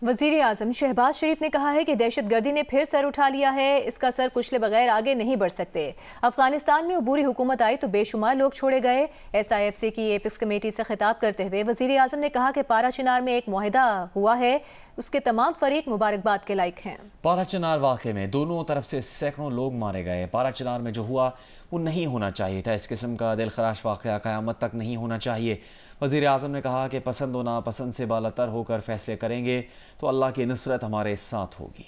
وزیر اعظم شہباز شریف نے کہا ہے کہ دہشت گردی نے پھر سر اٹھا لیا ہے، اس کا سر کچلے بغیر آگے نہیں بڑھ سکتے۔ افغانستان میں عبوری حکومت آئی تو بے شمار لوگ چھوڑے گئے۔ ایس آئی ایف سی کی ایپکس کمیٹی سے خطاب کرتے ہوئے وزیر اعظم نے کہا کہ پارا چنار میں ایک معاہدہ ہوا ہے، اس کے تمام فریق مبارکباد کے لائق ہیں۔ پارا چنار واقعے میں دونوں طرف سے سینکڑوں لوگ مارے گئے۔ پارا چنار میں جو ہوا وہ نہیں ہونا چاہیے تھا، اس قسم کا دل خراش واقعہ قیامت تک نہیں ہونا چاہیے۔ وزیر اعظم نے کہا کہ پسند و ناپسند سے بالاتر ہو کر فیصلے کریں گے تو اللہ کی نصرت ہمارے ساتھ ہوگی۔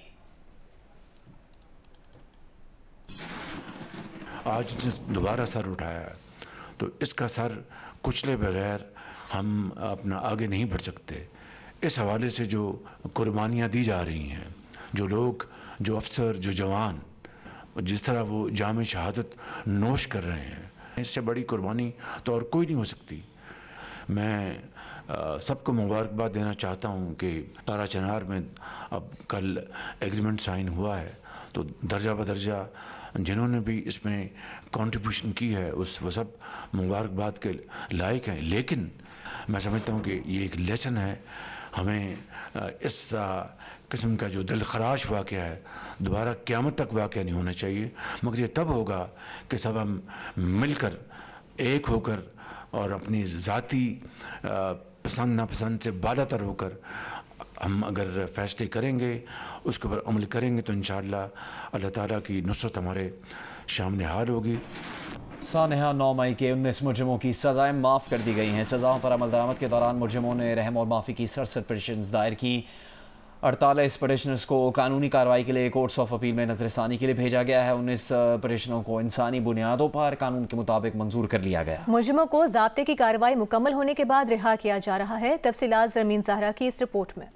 آج دوبارہ سر اٹھایا تو اس کا سر کچلے بغیر ہم اپنا آگے نہیں بڑھ سکتے۔ اس حوالے سے جو قربانیاں دی جا رہی ہیں، جو لوگ، جو افسر، جو جوان جس طرح وہ جام شہادت نوش کر رہے ہیں، اس سے بڑی قربانی تو اور کوئی نہیں ہو سکتی۔ میں سب کو مبارکباد دینا چاہتا ہوں کہ پارا چنار میں اب کل ایگریمنٹ سائن ہوا ہے، تو درجہ بدرجہ جنہوں نے بھی اس میں کنٹریبیوشن کی ہے وہ سب مبارکباد کے لائق ہیں۔ لیکن میں سمجھتا ہوں کہ یہ ایک لیسن ہے، ہمیں اس قسم کا جو دل خراش واقعہ ہے دوبارہ قیامت تک واقعہ نہیں ہونا چاہیے، مگر یہ تب ہوگا کہ سب ہم مل کر ایک ہو کر اور اپنی ذاتی پسند ناپسند سے بالاتر ہو کر ہم اگر فیصلے کریں گے، اس کے اوپر عمل کریں گے تو انشاءاللہ اللہ تعالیٰ کی نصرت ہمارے شامنے حال ہوگی۔ سانحہ 9 مئی کے 19 مجرموں کی سزائیں معاف کر دی گئی ہیں۔ سزاؤں پر عمل درآمد کے دوران مجرموں نے رحم اور معافی کی 67 پٹیشنز دائر کی۔ 48 پٹیشنرز کو قانونی کارروائی کے لیے کورٹس آف اپیل میں نظر ثانی کے لیے بھیجا گیا ہے۔ 19 پٹیشنوں کو انسانی بنیادوں پر قانون کے مطابق منظور کر لیا گیا۔ مجرموں کو ضابطے کی کارروائی مکمل ہونے کے بعد رہا کیا جا رہا ہے۔ تفصیلات زرمین زہرا کی اس رپورٹ میں۔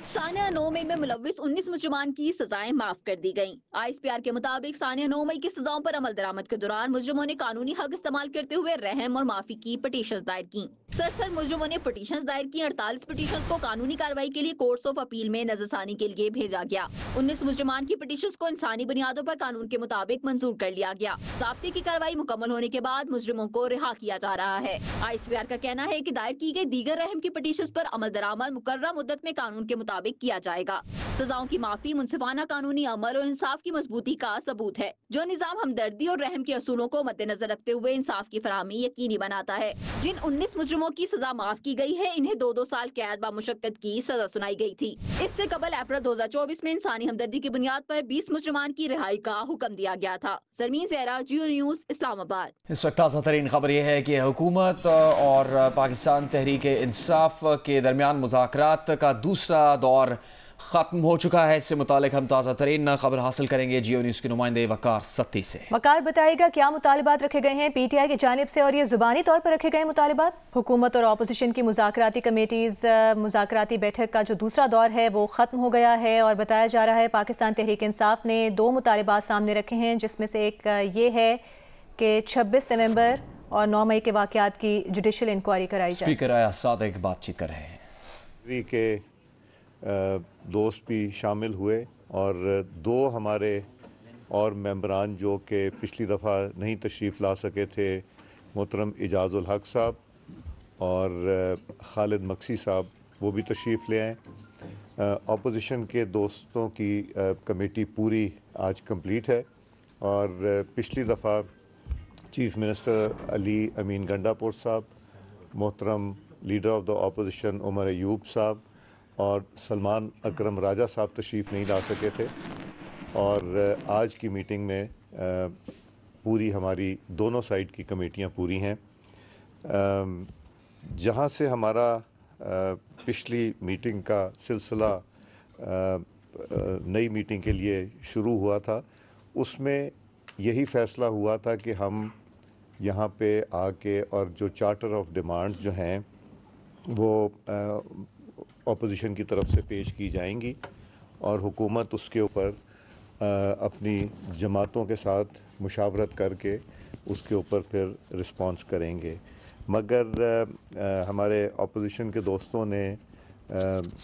سانحہ 9 مئی میں ملوث 19 مجرمان کی سزائیں معاف کر دی گئیں۔ آئی ایس پی آر کے مطابق سانحہ 9 مئی کی سزاؤں پر عمل درآمد کے دوران مجرموں نے قانونی حق استعمال کرتے ہوئے رحم اور معافی کی پٹیشنز دائر کی۔ 67 مجرموں نے پٹیشنز دائر کی۔ 48 پٹیشنز کو قانونی کارروائی کے لیے کورٹس آف اپیل میں نظر ثانی کے لیے بھیجا گیا۔ 19 مجرمان کی پٹیشنز کو انسانی بنیادوں پر قانون کے مطابق منظور کر لیا گیا۔ ضابطے کی کارروائی مکمل ہونے کے بعد مجرموں کو رہا کیا جا رہا ہے۔ آئی ایس پی آر کا کہنا ہے کہ دائر کی گئی دیگر رحم کی پٹیشنز پر عمل درآمد مقررہ مدت میں قانون کے مطابق کیا جائے گا۔ سزاؤں کی معافی منصفانہ قانونی عمل اور انصاف کی مضبوطی کا ثبوت ہے، جو نظام ہمدردی اور رحم کے اصولوں کو مد نظر رکھتے ہوئے انصاف کی فراہمی یقینی بناتا ہے۔ جن 19 مجرموں کی سزا معاف کی گئی ہے، انہیں 2 سال قید با مشقت کی سزا سنائی گئی تھی۔ اس سے قبل اپریل 2024 میں انسانی ہمدردی کی بنیاد پر 20 مجرمان کی رہائی کا حکم دیا گیا تھا۔ زرمین زہرا، جیو نیوز، اسلام آباد۔ اس وقت تازہ ترین خبر یہ ہے کہ حکومت اور پاکستان تحریک انصاف کے درمیان مذاکرات کا دوسرا دور ختم ہو چکا ہے۔ اس سے متعلق ہم تازہ ترین خبر حاصل کریں گے جیو نیوز کے نمائندے وقار ستی سے۔ وقار بتائے گا کیا مطالبات رکھے گئے ہیں پی ٹی آئی کی جانب سے، اور یہ زبانی طور پر رکھے گئے مطالبات؟ حکومت اور اپوزیشن کی مذاکراتی کمیٹیز مذاکراتی بیٹھک کا جو دوسرا دور ہے وہ ختم ہو گیا ہے، اور بتایا جا رہا ہے پاکستان تحریک انصاف نے 2 مطالبات سامنے رکھے ہیں، جس میں سے ایک یہ ہے کہ 26 نومبر اور 9 مئی کے واقعات کی جوڈیشل انکوائری کرائی جائے۔ اسپیکر آیا صادق بات چیت کر رہے ہیں۔ کے دوست بھی شامل ہوئے، اور 2 ہمارے اور ممبران جو کہ پچھلی دفعہ نہیں تشریف لا سکے تھے، محترم اعجاز الحق صاحب اور خالد مکسی صاحب، وہ بھی تشریف لے آئیں۔ اپوزیشن کے دوستوں کی کمیٹی پوری آج کمپلیٹ ہے، اور پچھلی دفعہ چیف منسٹر علی امین گنڈاپور صاحب، محترم leader of the opposition Omar Ayub صاحب اور سلمان اکرم راجہ صاحب تشریف نہیں لا سکے تھے، اور آج کی میٹنگ میں پوری ہماری دونوں سائڈ کی کمیٹیاں پوری ہیں۔ جہاں سے ہمارا پچھلی میٹنگ کا سلسلہ نئی میٹنگ کے لیے شروع ہوا تھا، اس میں یہی فیصلہ ہوا تھا کہ ہم یہاں پہ آ کے اور جو چارٹر آف ڈیمانڈز جو ہیں وہ اپوزیشن کی طرف سے پیش کی جائیں گی، اور حکومت اس کے اوپر اپنی جماعتوں کے ساتھ مشاورت کر کے اس کے اوپر پھر رسپانس کریں گے۔ مگر ہمارے اپوزیشن کے دوستوں نے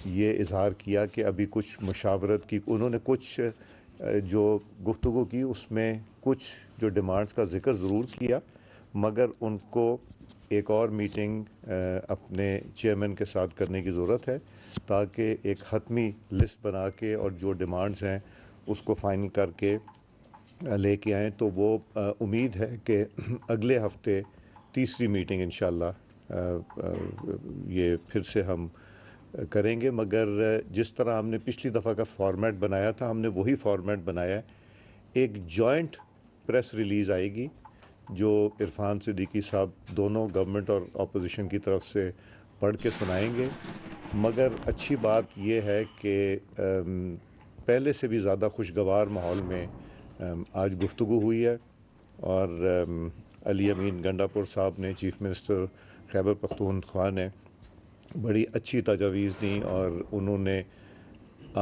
یہ اظہار کیا کہ ابھی کچھ مشاورت کی، انہوں نے کچھ جو گفتگو کی اس میں کچھ جو ڈیمانڈز کا ذکر ضرور کیا، مگر ان کو ایک اور میٹنگ اپنے چیئرمین کے ساتھ کرنے کی ضرورت ہے تاکہ ایک حتمی لسٹ بنا کے اور جو ڈیمانڈز ہیں اس کو فائنل کر کے لے کے آئیں. تو وہ امید ہے کہ اگلے ہفتے تیسری میٹنگ انشاءاللہ یہ پھر سے ہم کریں گے. مگر جس طرح ہم نے پچھلی دفعہ کا فارمیٹ بنایا تھا ہم نے وہی فارمیٹ بنایا ہے. ایک جوائنٹ پریس ریلیز آئے گی جو عرفان صدیقی صاحب دونوں گورنمنٹ اور اپوزیشن کی طرف سے پڑھ کے سنائیں گے. مگر اچھی بات یہ ہے کہ پہلے سے بھی زیادہ خوشگوار ماحول میں آج گفتگو ہوئی ہے اور علی امین گنڈاپور صاحب نے چیف منسٹر خیبر پختونخوا نے بڑی اچھی تجاویز دیں اور انہوں نے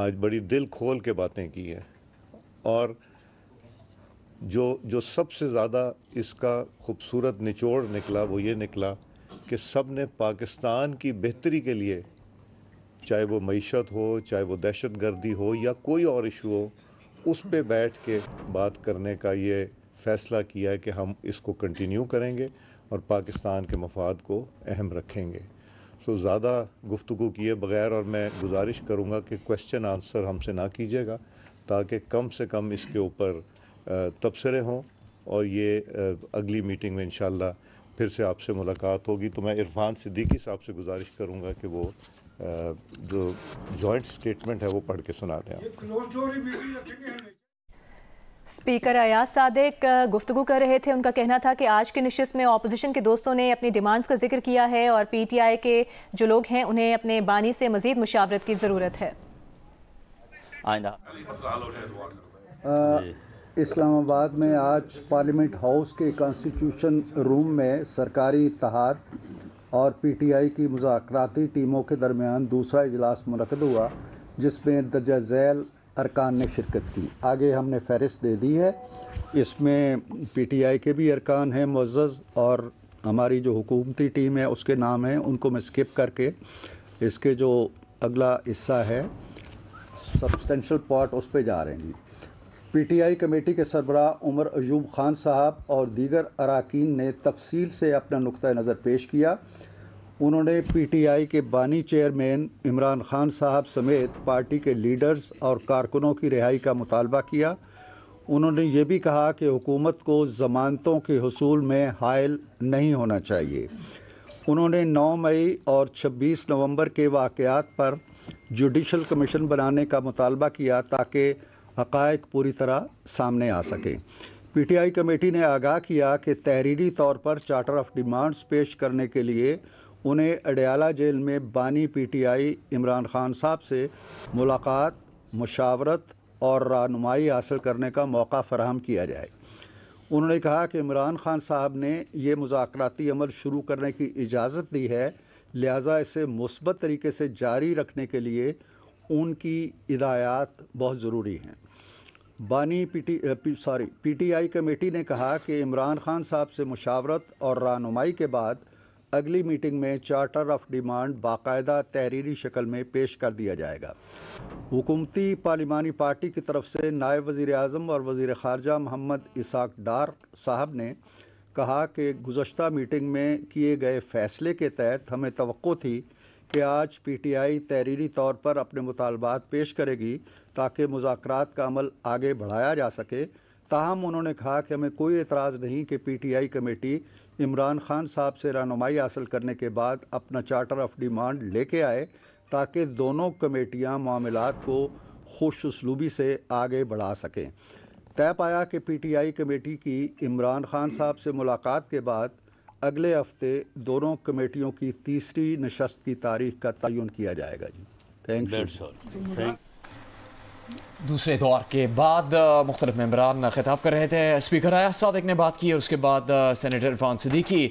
آج بڑی دل کھول کے باتیں کی ہیں. اور جو سب سے زیادہ اس کا خوبصورت نچوڑ نکلا وہ یہ نکلا کہ سب نے پاکستان کی بہتری کے لیے چاہے وہ معیشت ہو چاہے وہ دہشت گردی ہو یا کوئی اور ایشو ہو اس پہ بیٹھ کے بات کرنے کا یہ فیصلہ کیا ہے کہ ہم اس کو کنٹینیو کریں گے اور پاکستان کے مفاد کو اہم رکھیں گے. زیادہ گفتگو کیے بغیر اور میں گزارش کروں گا کہ کویسچن آنسر ہم سے نہ کیجیے گا تاکہ کم سے کم اس کے اوپر تبصرے ہوں اور یہ اگلی میٹنگ میں انشاءاللہ پھر سے آپ سے ملاقات ہوگی. تو میں عرفان صدیقی صاحب سے گزارش کروں گا کہ وہ جو جوائنٹ سٹیٹمنٹ ہے وہ پڑھ کے سنا دیں. اسپیکر ایاز صادق گفتگو کر رہے تھے. ان کا کہنا تھا کہ آج کی نشست میں اپوزیشن کے دوستوں نے اپنی ڈیمانڈز کا ذکر کیا ہے اور پی ٹی آئی کے جو لوگ ہیں انہیں اپنے بانی سے مزید مشاورت کی ضرورت ہے. اسلام آباد میں آج پارلیمنٹ ہاؤس کے کانسٹیٹیوشن روم میں سرکاری اتحاد اور پی ٹی آئی کی مذاکراتی ٹیموں کے درمیان دوسرا اجلاس منعقد ہوا جس میں درجہ ذیل ارکان نے شرکت کی. آگے ہم نے فہرست دے دی ہے. اس میں پی ٹی آئی کے بھی ارکان ہیں معزز اور ہماری جو حکومتی ٹیم ہے اس کے نام ہیں. ان کو میں سکپ کر کے اس کے جو اگلا حصہ ہے سبسٹینشل پارٹ اس پہ جا رہے ہیں. پی ٹی آئی کمیٹی کے سربراہ عمر ایوب خان صاحب اور دیگر اراکین نے تفصیل سے اپنا نقطہ نظر پیش کیا. انہوں نے پی ٹی آئی کے بانی چیئرمین عمران خان صاحب سمیت پارٹی کے لیڈرز اور کارکنوں کی رہائی کا مطالبہ کیا. انہوں نے یہ بھی کہا کہ حکومت کو ضمانتوں کے حصول میں حائل نہیں ہونا چاہیے. انہوں نے 9 مئی اور 26 نومبر کے واقعات پر جوڈیشل کمیشن بنانے کا مطالبہ کیا تاکہ حقائق پوری طرح سامنے آ سکیں. پی ٹی آئی کمیٹی نے آگاہ کیا کہ تحریری طور پر چارٹر آف ڈیمانڈز پیش کرنے کے لیے انہیں اڈیالہ جیل میں بانی P T I Imran Khan صاحب سے ملاقات، مشاورت اور رہنمائی حاصل کرنے کا موقع فراہم کیا جائے. انہوں نے کہا کہ عمران خان صاحب نے یہ مذاکراتی عمل شروع کرنے کی اجازت دی ہے، لہٰذا اسے مثبت طریقے سے جاری رکھنے کے لیے ان کی ہدایات بہت ضروری ہیں. بانی پی ٹی آئی کمیٹی نے کہا کہ عمران خان صاحب سے مشاورت اور رہنمائی کے بعد اگلی میٹنگ میں چارٹر آف ڈیمانڈ باقاعدہ تحریری شکل میں پیش کر دیا جائے گا. حکومتی پارلیمانی پارٹی کی طرف سے نائب وزیر اعظم اور وزیر خارجہ محمد اسحاق ڈار صاحب نے کہا کہ گزشتہ میٹنگ میں کیے گئے فیصلے کے تحت ہمیں توقع تھی کہ آج پی ٹی آئی تحریری طور پر اپنے مطالبات پیش کرے گی تاکہ مذاکرات کا عمل آگے بڑھایا جا سکے. تاہم انہوں نے کہا کہ ہمیں کوئی اعتراض نہیں کہ P T I committee Imran Khan صاحب سے رہنمائی حاصل کرنے کے بعد اپنا چارٹر آف ڈیمانڈ لے کے آئے تاکہ دونوں کمیٹیاں معاملات کو خوش اسلوبی سے آگے بڑھا سکیں. طے پایا کہ پی ٹی آئی کمیٹی کی عمران خان صاحب سے ملاقات کے بعد اگلے ہفتے دونوں کمیٹیوں کی تیسری نشست کی تاریخ کا تعین کیا جائے گا. جی تھینک یو. دوسرے دور کے بعد مختلف ممبران خطاب کر رہے تھے. اسپیکر ایاز صادق نے بات کی اور اس کے بعد سینیٹر عرفان صدیقی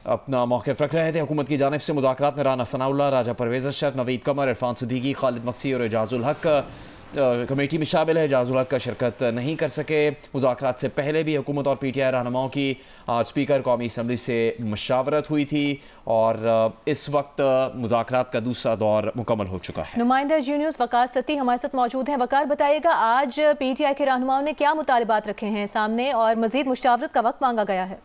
اپنا موقف رکھ رہے تھے. حکومت کی جانب سے مذاکرات میں رانا ثناء اللہ، راجہ پرویز اشرف، نوید قمر، عرفان صدیقی، خالد مقصی اور اعجاز الحق کمیٹی میں شامل ہے. اعجاز الحق کا شرکت نہیں کر سکے. مذاکرات سے پہلے بھی حکومت اور پی ٹی آئی رہنماؤں کی آج اسپیکر قومی اسمبلی سے مشاورت ہوئی تھی اور اس وقت مذاکرات کا دوسرا دور مکمل ہو چکا ہے. نمائندہ جی نیوز وقار ستی ہمارے ساتھ موجود ہیں. وقار، بتائیے گا آج پی ٹی آئی کے رہنماؤں نے کیا مطالبات رکھے ہیں سامنے اور مزید مشاورت کا وقت مانگا گیا ہے؟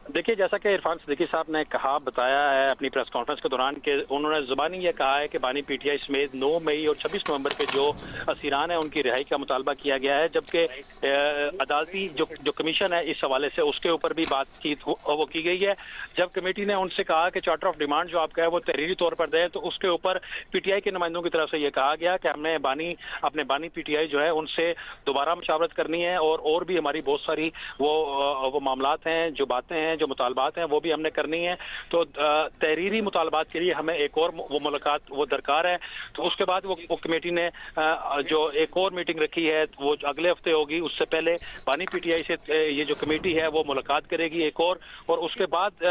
دیکھیے جیسا کہ عرفان صدیقی صاحب نے بتایا ہے اپنی پریس کانفرنس کے دوران کہ انہوں نے زبانی یہ کہا ہے کہ بانی پی ٹی آئی سمیت 9 مئی اور 26 نومبر کے جو اسیران ہیں ان کی رہائی کا مطالبہ کیا گیا ہے، جبکہ عدالتی جو کمیشن ہے اس حوالے سے اس کے اوپر بھی بات چیت وہ کی گئی ہے۔ جب کمیٹی نے ان سے کہا کہ چارٹر آف ڈیمانڈ جو آپ کا ہے وہ تحریری طور پر دیں، تو اس کے اوپر پی ٹی آئی کے نمائندوں کی طرف سے یہ کہا گیا کہ ہم نے اپنے بانی پی ٹی آئی جو ہے ان سے دوبارہ مشاورت کرنی ہے، اور بھی ہماری بہت ساری وہ معاملات ہیں، جو باتیں ہیں، جو مطالبات ہیں، وہ بھی ہم نے کرنی ہے۔ تو تحریری مطالبات کے لیے ہمیں ایک اور وہ ملاقات وہ درکار ہے۔ تو اس کے بعد وہ کمیٹی نے جو ایک اور میٹنگ رکھی ہے وہ اگلے ہفتے ہوگی، اس سے پہلے بانی پی ٹی آئی سے یہ جو کمیٹی ہے وہ ملاقات کرے گی ایک اور اس کے بعد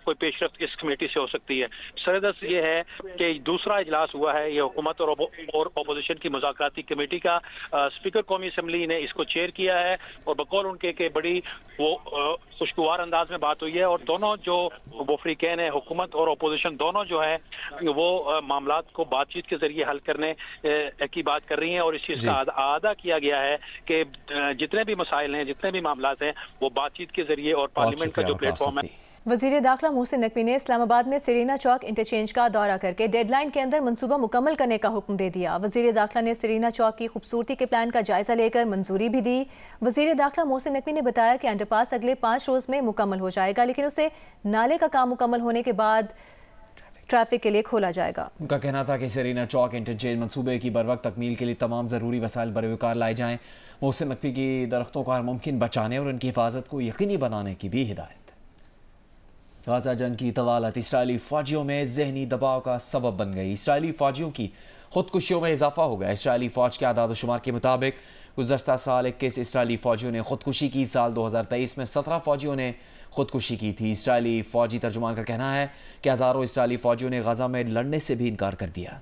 کوئی پیش رفت اس کمیٹی سے ہو سکتی ہے۔ سردست یہ ہے کہ دوسرا اجلاس ہوا ہے یہ حکومت اور اپوزیشن کی مذاکراتی کمیٹی کا، اسپیکر قومی اسمبلی نے اس کو چیئر کیا ہے، اور بقول ان کے کہ بڑی وہ خوشگوار انداز میں بات ہوئی ہے، اور دونوں جو وہ فریقین ہیں، حکومت اور اپوزیشن دونوں جو ہیں وہ معاملات کو بات چیت کے ذریعے حل کرنے کی بات کر رہی ہیں، اور اس چیز کا اعادہ کیا گیا ہے کہ جتنے بھی مسائل ہیں، جتنے بھی معاملات ہیں، وہ بات چیت کے ذریعے اور پارلیمنٹ کا جو پلیٹ فارم ہے۔ وزیر داخلہ محسن نقوی نے اسلام آباد میں سرینا چوک انٹرچینج کا دورہ کر کے ڈیڈ لائن کے اندر منصوبہ مکمل کرنے کا حکم دے دیا۔ وزیر داخلہ نے سرینا چوک کی خوبصورتی کے پلان کا جائزہ لے کر منظوری بھی دی۔ وزیر داخلہ محسن نقوی نے بتایا کہ انڈر پاس اگلے 5 روز میں مکمل ہو جائے گا، لیکن اسے نالے کا کام مکمل ہونے کے بعد ٹریفک کے لیے کھولا جائے گا۔ ان کا کہنا تھا کہ سرینا چوک انٹرچینج منصوبے کی بروقت تکمیل کے لیے تمام ضروری وسائل بروکار لائے جائیں۔ محسن نقوی کی درختوں کو ہر ممکن بچانے اور ان کی حفاظت کو یقینی بنانے کی بھی ہدایت۔ غزہ جنگ کی طوالت اسرائیلی فوجیوں میں ذہنی دباؤ کا سبب بن گئی۔ اسرائیلی فوجیوں کی خودکشیوں میں اضافہ ہو گیا۔ اسرائیلی فوج کے اعداد و شمار کے مطابق گزشتہ سال 21 اسرائیلی فوجیوں نے خودکشی کی۔ سال 2023 میں 17 فوجیوں نے خودکشی کی تھی۔ اسرائیلی فوجی ترجمان کا کہنا ہے کہ ہزاروں اسرائیلی فوجیوں نے غزہ میں لڑنے سے بھی انکار کر دیا۔